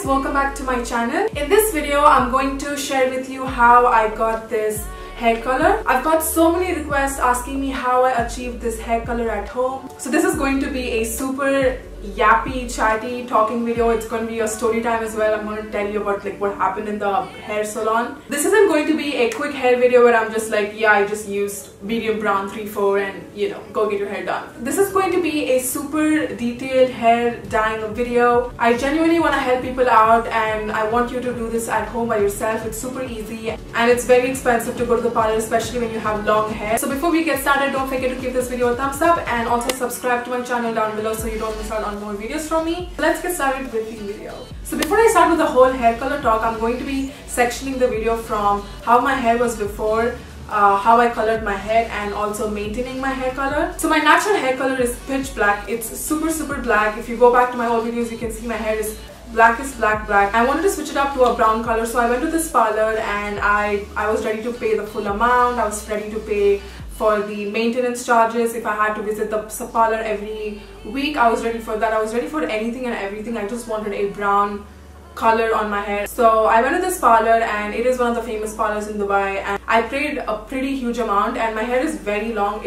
guys, welcome back to my channel. In this video I'm going to share with you how I got this hair color. I've got so many requests asking me how I achieved this hair color at home. So this is going to be a super yappy, chatty, talking video. It's going to be a story time as well. I'm going to tell you about what happened in the hair salon. This isn't going to be a quick hair video where I'm just like, yeah, I just used medium brown 3-4 and go get your hair done. This is going to be a super detailed hair dyeing video. I genuinely want to help people out and I want you to do this at home by yourself. It's super easy and it's very expensive to go to the parlor, especially when you have long hair. So before we get started, don't forget to give this video a thumbs up and also subscribe to my channel down below so you don't miss out on more videos from me. Let's get started with the video. So before I start with the whole hair color talk, I'm going to be sectioning the video from how my hair was before, how I colored my hair, and also maintaining my hair color. So my natural hair color is pitch black. It's super black. If you go back to my old videos, you can see my hair is black. I wanted to switch it up to a brown color, so I went to this parlor and I was ready to pay the full amount. I was ready to pay for the maintenance charges. If I had to visit the parlor every week, I was ready for that. I was ready for anything and everything. I just wanted a brown color on my hair. So I went to this parlor and it is one of the famous parlors in Dubai, and I paid a pretty huge amount and my hair is very long.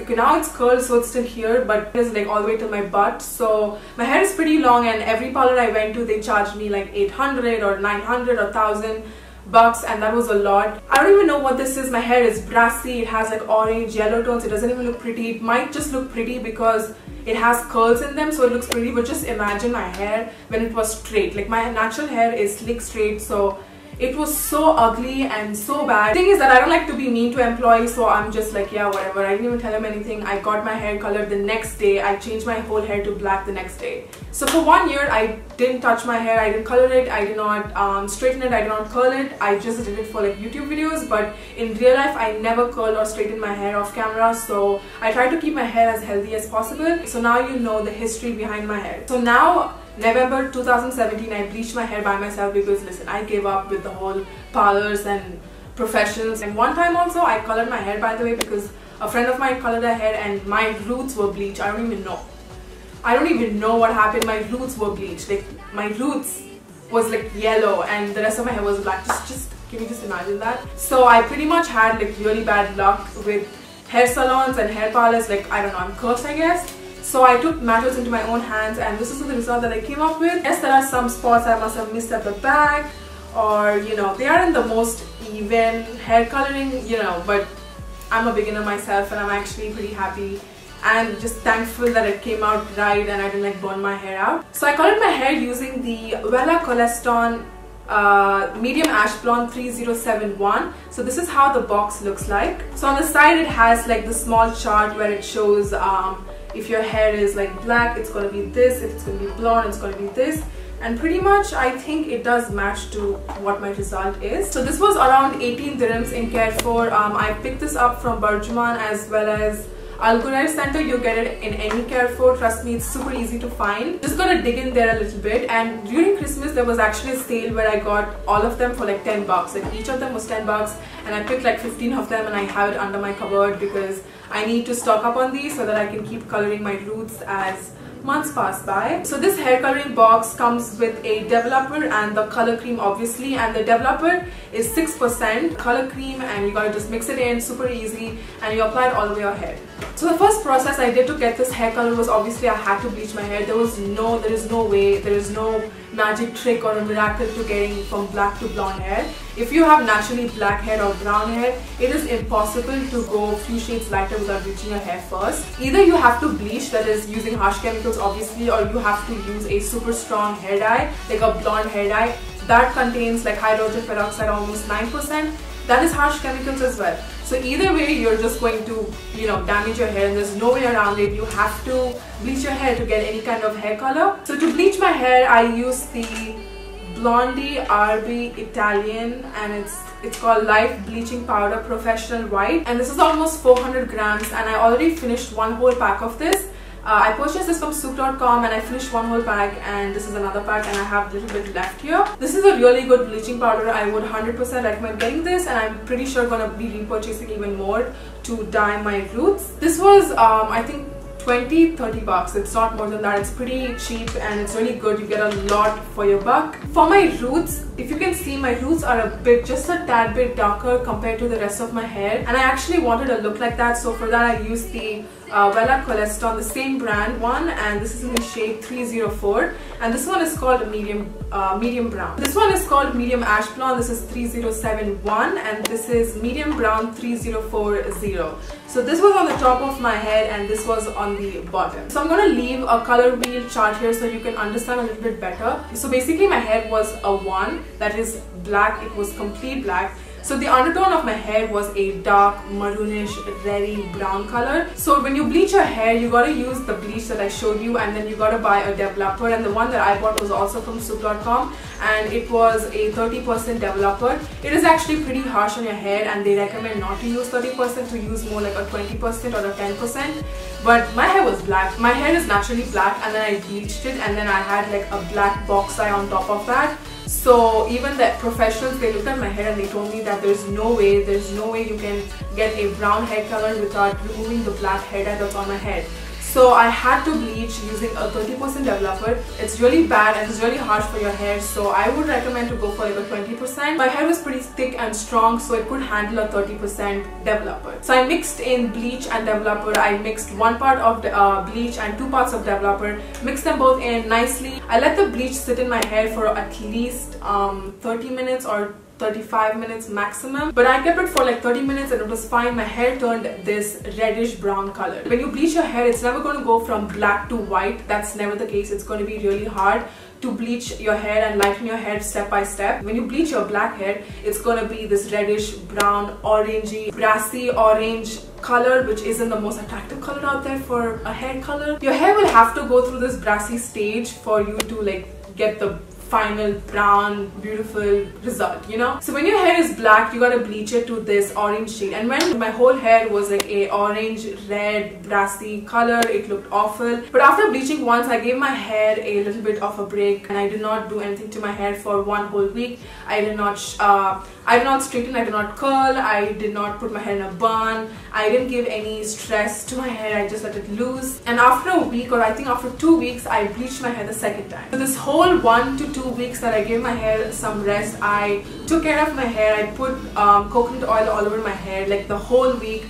Now it's curled, so it's still here, but it is like all the way to my butt. So my hair is pretty long and every parlor I went to, they charged me like 800 or 900 or 1000 bucks, and that was a lot. I don't even know what this is. My hair is brassy. It has like orange, yellow tones. It doesn't even look pretty. It might just look pretty because it has curls in them, so it looks pretty, but just imagine my hair when it was straight. Like my natural hair is slick straight, so it was so ugly and so bad. The thing is that I don't like to be mean to employees, so I'm just like, yeah, whatever. I didn't even tell him anything. I got my hair colored the next day. I changed my whole hair to black the next day. So for 1 year, I didn't touch my hair. I didn't color it. I did not straighten it. I did not curl it. I just did it for like YouTube videos, but in real life, I never curl or straighten my hair off camera. So I try to keep my hair as healthy as possible. So now you know the history behind my hair. So now, November 2017, I bleached my hair by myself because listen, I gave up with the whole parlors and professionals. And one time also I colored my hair, by the way, because a friend of mine colored her hair and my roots were bleached. I don't even know what happened. My roots were bleached. Like my roots was like yellow and the rest of my hair was black. Just can you just imagine that? So I pretty much had like really bad luck with hair salons and hair parlors. Like I don't know, I'm cursed, I guess. So I took matters into my own hands and this is the result that I came up with. Yes, there are some spots I must have missed at the back, or they aren't the most even hair coloring, but I'm a beginner myself and I'm actually pretty happy and just thankful that it came out right and I didn't like burn my hair out. So I colored my hair using the Vela Coleston medium ash blonde 3071. So this is how the box looks like. So on the side it has like the small chart where it shows if your hair is like black, it's going to be this. If it's going to be blonde, it's going to be this. And pretty much I think it does match to what my result is. So this was around 18 dirhams in Carrefour. I picked this up from Burjuman as well as Al Ghurair Center. You get it in any Carrefour. Trust me, it's super easy to find. Just gotta dig in there a little bit. And during Christmas there was actually a sale where I got all of them for like 10 bucks. Like each of them was 10 bucks and I picked like 15 of them and I have it under my cupboard because I need to stock up on these so that I can keep coloring my roots as months pass by. So this hair coloring box comes with a developer and the color cream obviously, and the developer is 6% color cream and you gotta just mix it in, super easy, and you apply it all over your hair. So the first process I did to get this hair color was obviously I had to bleach my hair. There is no way, there is no magic trick or a miracle to getting from black to blonde hair. If you have naturally black hair or brown hair, it is impossible to go a few shades lighter without bleaching your hair first. Either you have to bleach, that is using harsh chemicals obviously, or you have to use a super strong hair dye, like a blonde hair dye that contains like hydrogen peroxide almost 9%. That is harsh chemicals as well. So either way, you're just going to, damage your hair and there's no way around it. You have to bleach your hair to get any kind of hair color. So to bleach my hair, I use the Blondie RB Italian and it's called Life Bleaching Powder Professional White. And this is almost 400 grams and I already finished one whole pack of this. I purchased this from souk.com and I finished one whole pack, and this is another pack and I have a little bit left here. This is a really good bleaching powder. I would 100% recommend getting this, and I'm pretty sure gonna be repurchasing even more to dye my roots. This was I think 20-30 bucks. It's not more than that. It's pretty cheap and it's really good. You get a lot for your buck. For my roots, if you can see, my roots are a bit, just a tad bit darker compared to the rest of my hair, and I actually wanted a look like that. So for that I used the Vela Coleston, the same brand one, and this is in the shade 304, and this one is called medium brown. This one is called medium ash blonde. This is 3071, and this is medium brown 3040. So this was on the top of my head and this was on the bottom. So I'm going to leave a color wheel chart here so you can understand a little bit better. So basically my hair was a 1, that is black. It was complete black. So the undertone of my hair was a dark maroonish reddy brown color. So when you bleach your hair, you gotta use the bleach that I showed you, and then you gotta buy a developer, and the one that I bought was also from soup.com, and it was a 30% developer. It is actually pretty harsh on your hair and they recommend not to use 30%, to use more like a 20% or a 10%. But my hair was black. My hair is naturally black, and then I bleached it, and then I had like a black box eye on top of that. So even the professionals, they looked at my hair and they told me that there's no way you can get a brown hair color without removing the black hair dye that's on my head. So I had to bleach using a 30% developer. It's really bad and it's really harsh for your hair, so I would recommend to go for like a 20%. My hair was pretty thick and strong, so it could handle a 30% developer. So I mixed in bleach and developer. I mixed 1 part of the bleach and 2 parts of developer, mixed them both in nicely. I let the bleach sit in my hair for at least 30 minutes or 35 minutes maximum, but I kept it for like 30 minutes and it was fine. My hair turned this reddish brown color. When you bleach your hair, it's never going to go from black to white. That's never the case. It's going to be really hard to bleach your hair and lighten your hair step by step. When you bleach your black hair, it's going to be this reddish brown, orangey, brassy orange color, which isn't the most attractive color out there for a hair color. Your hair will have to go through this brassy stage for you to like get the final brown beautiful result, you know. So when your hair is black, you gotta bleach it to this orange shade, and when my whole hair was like a orange red brassy color, it looked awful. But after bleaching once, I gave my hair a little bit of a break and I did not do anything to my hair for 1 whole week. I did not straighten, I did not curl, I did not put my hair in a bun, I didn't give any stress to my hair, I just let it loose. And after a week, or I think after 2 weeks, I bleached my hair the second time. So this whole 1 to 2 weeks that I gave my hair some rest, I took care of my hair. I put coconut oil all over my hair like the whole week.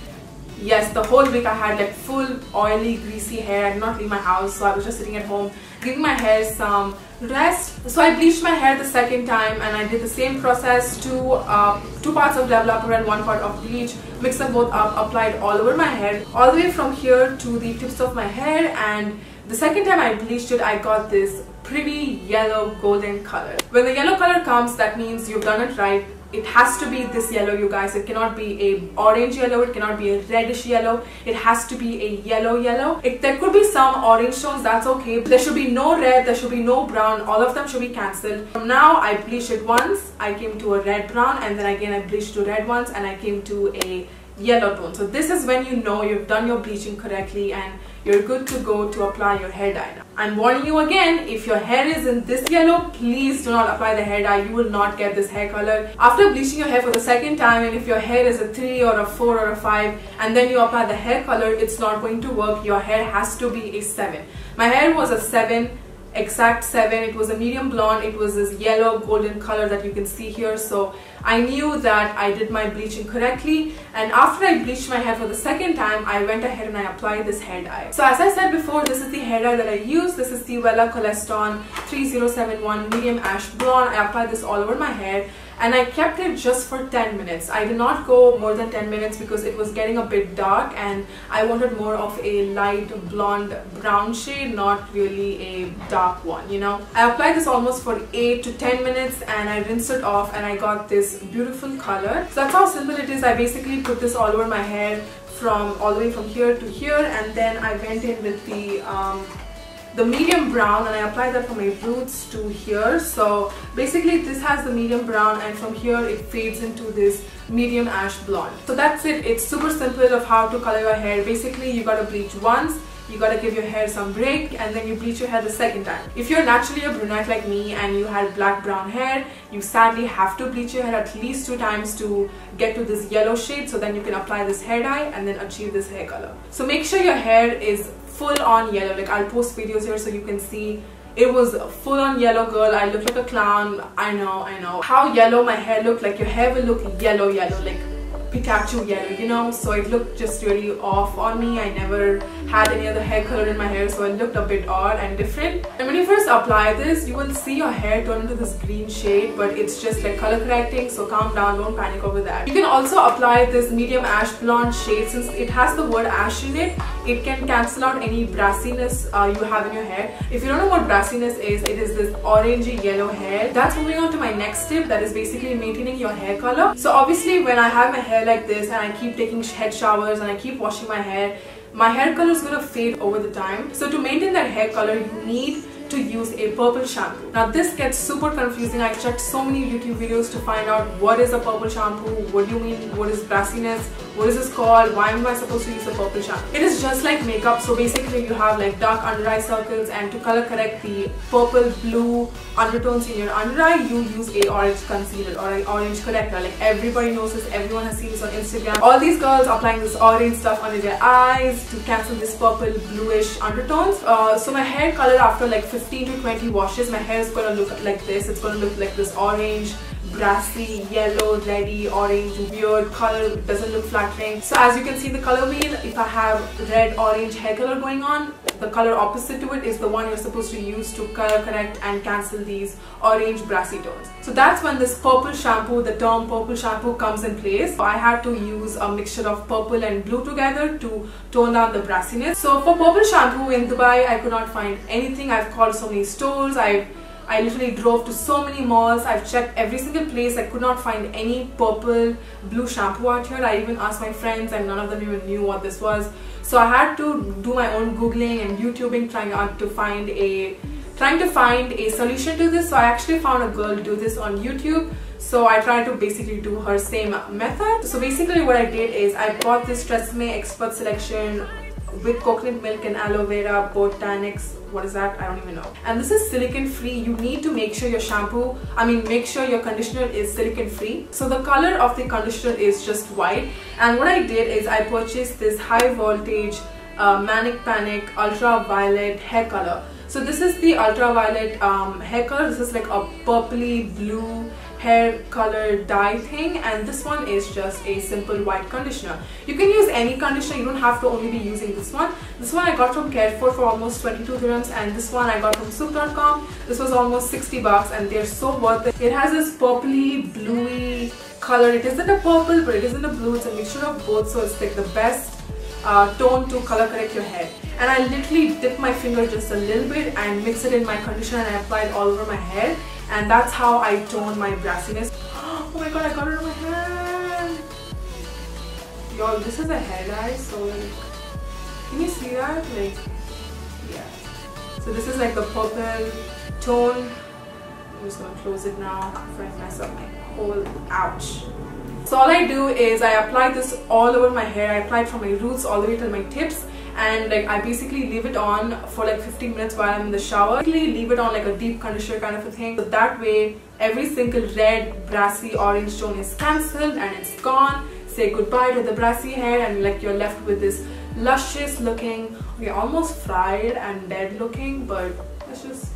Yes, the whole week I had like full oily greasy hair. I did not leave my house, so I was just sitting at home giving my hair some rest. So I bleached my hair the second time and I did the same process, 2 parts of developer and 1 part of bleach, mixed them both up, applied all over my hair, all the way from here to the tips of my hair. And the second time I bleached it, I got this pretty yellow golden color. When the yellow color comes, that means you've done it right. It has to be this yellow, you guys. It cannot be a orange yellow, it cannot be a reddish yellow. It has to be a yellow. There could be some orange tones, that's okay. There should be no red, there should be no brown. All of them should be cancelled. From now, I bleached it once, I came to a red brown, and then again I bleached to red once, and I came to a yellow tone. So this is when you know you've done your bleaching correctly and you're good to go to apply your hair dye. I'm warning you again, if your hair is in this yellow, please do not apply the hair dye. You will not get this hair color. After bleaching your hair for the second time, and if your hair is a 3 or a 4 or a 5 and then you apply the hair color, it's not going to work. Your hair has to be a 7. My hair was a 7, exact 7. It was a medium blonde. It was this yellow golden color that you can see here. So I knew that I did my bleaching correctly, and after I bleached my hair for the second time, I went ahead and I applied this hair dye. So as I said before, this is the hair dye that I use. This is the Vela Coleston 3071 medium ash blonde. I applied this all over my hair and I kept it just for 10 minutes. I did not go more than 10 minutes because it was getting a bit dark and I wanted more of a light blonde brown shade, not really a dark one, you know. I applied this almost for 8 to 10 minutes and I rinsed it off and I got this beautiful color. So that's how simple it is. I basically put this all over my hair from all the way from here to here, and then I went in with the medium brown and I applied that from my roots to here. So basically this has the medium brown and from here it fades into this medium ash blonde. So that's it. It's super simple of how to color your hair. Basically you gotta bleach once, you gotta give your hair some break, and then you bleach your hair the second time. If you're naturally a brunette like me and you had black brown hair, you sadly have to bleach your hair at least 2 times to get to this yellow shade, so then you can apply this hair dye and then achieve this hair color. So make sure your hair is full on yellow. Like I'll post videos here so you can see. It was full on yellow, girl. I looked like a clown. I know. How yellow my hair looked. Like your hair will look yellow, like Pikachu yellow, you know. So it looked just really off on me. I never had any other hair color in my hair, so it looked a bit odd and different. And when you first apply this, you will see your hair turn into this green shade, but it's just like color correcting, so calm down, don't panic over that. You can also apply this medium ash blonde shade. Since it has the word ash in it, it can cancel out any brassiness you have in your hair. If you don't know what brassiness is, it is this orangey yellow hair. That's moving on to my next tip, that is basically maintaining your hair color. So obviously when I have my hair like this and I keep taking head showers and I keep washing my hair color is gonna fade over the time. So to maintain that hair color, you need to use a purple shampoo. Now this gets super confusing. I checked so many YouTube videos to find out what is a purple shampoo, what do you mean, what is brassiness, what is this called, why am I supposed to use a purple shampoo? It is just like makeup. So basically you have like dark under eye circles, and to color correct the purple blue undertones in your under eye, you use a orange concealer or an orange corrector. Like everybody knows this, everyone has seen this on Instagram. All these girls applying this orange stuff under their eyes to cancel this purple bluish undertones. So my hair color after like 15 to 20 washes, my hair is gonna look like this. It's gonna look like this orange, brassy, yellow, reddy, orange, weird color. It doesn't look flattering. So as you can see the color wheel, if I have red orange hair color going on, the color opposite to it is the one you're supposed to use to color correct and cancel these orange brassy tones. So that's when this purple shampoo, the term purple shampoo, comes in place. So I had to use a mixture of purple and blue together to tone down the brassiness. So for purple shampoo in Dubai, I could not find anything. I've called so many stores. I literally drove to so many malls. I've checked every single place. I could not find any purple blue shampoo out here. I even asked my friends and none of them even knew what this was. So I had to do my own googling and YouTubing, trying to find a solution to this. So I actually found a girl do this on YouTube. So I tried to basically do her same method. So basically what I did is I bought this Tresemme Expert Selection with coconut milk and aloe vera botanics. What is that? I don't even know. And this is silicone free. You need to make sure your make sure your conditioner is silicone free. So the color of the conditioner is just white. And what I did is I purchased this high voltage Manic Panic ultraviolet hair color. So this is the ultraviolet hair color. This is like a purpley blue hair color dye thing, and this one is just a simple white conditioner. You can use any conditioner, you don't have to only be using this one. This one I got from Carrefour for almost 22 dirhams, and this one I got from Soup.com. This was almost 60 bucks, and they're so worth it. It has this purpley bluey color. It isn't a purple, but it isn't a blue. It's a mixture of both, so it's like the best tone to color correct your hair. And I literally dip my finger just a little bit and mix it in my conditioner, and I apply it all over my hair. And that's how I tone my brassiness. Oh my god, I got it on my hand. Y'all, this is a hair dye, so like, can you see that? Like, yeah. So this is like the purple tone. I'm just gonna close it now before I mess up my whole ouch. So all I do is I apply this all over my hair. I apply it from my roots all the way till my tips. And like I basically leave it on for like 15 minutes while I'm in the shower. Basically leave it on like a deep conditioner kind of a thing. So that way every single red, brassy, orange tone is cancelled and it's gone. Say goodbye to the brassy hair, and like you're left with this luscious looking, okay, almost fried and dead looking, but let's just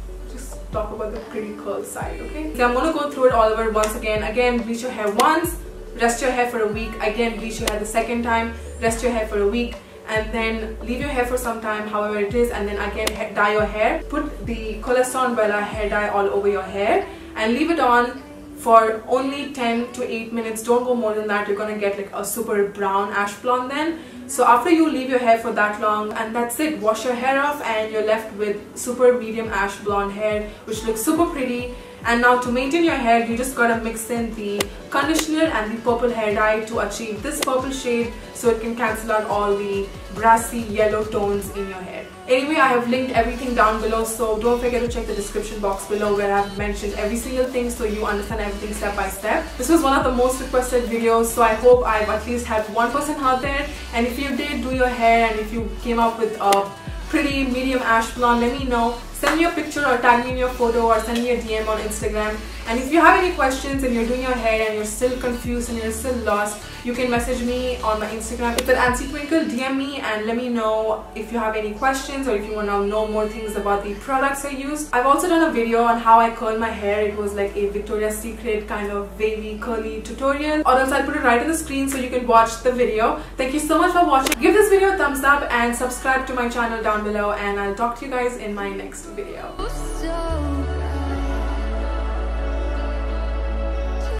talk about the pretty curl side, okay? So I'm gonna go through it all over once again. Again, bleach your hair once, rest your hair for a week. Again, bleach your hair the second time, rest your hair for a week. And then leave your hair for some time, however it is, and then again dye your hair. Put the Coleston Bella hair dye all over your hair and leave it on for only 10 to 8 minutes. Don't go more than that. You're gonna get like a super brown ash blonde then. So after you leave your hair for that long, and that's it, wash your hair off and you're left with super medium ash blonde hair, which looks super pretty. And now to maintain your hair, you just gotta mix in the conditioner and the purple hair dye to achieve this purple shade, so it can cancel out all the brassy yellow tones in your hair. Anyway, I have linked everything down below, so don't forget to check the description box below where I've mentioned every single thing so you understand everything step by step. This was one of the most requested videos, so I hope I've at least helped one person out there. And if you did do your hair and if you came up with a pretty medium ash blonde, let me know. send me a picture or tag me in your photo or send me a DM on Instagram. And if you have any questions and you're doing your hair and you're still confused and you're still lost, you can message me on my Instagram with Ansi Twinkle. DM me and let me know if you have any questions or if you want to know more things about the products I used. I've also done a video on how I curl my hair. It was like a Victoria's Secret kind of wavy curly tutorial, or else I'll put it right on the screen so you can watch the video. Thank you so much for watching. Give this video a thumbs up and subscribe to my channel down below, and I'll talk to you guys in my next video.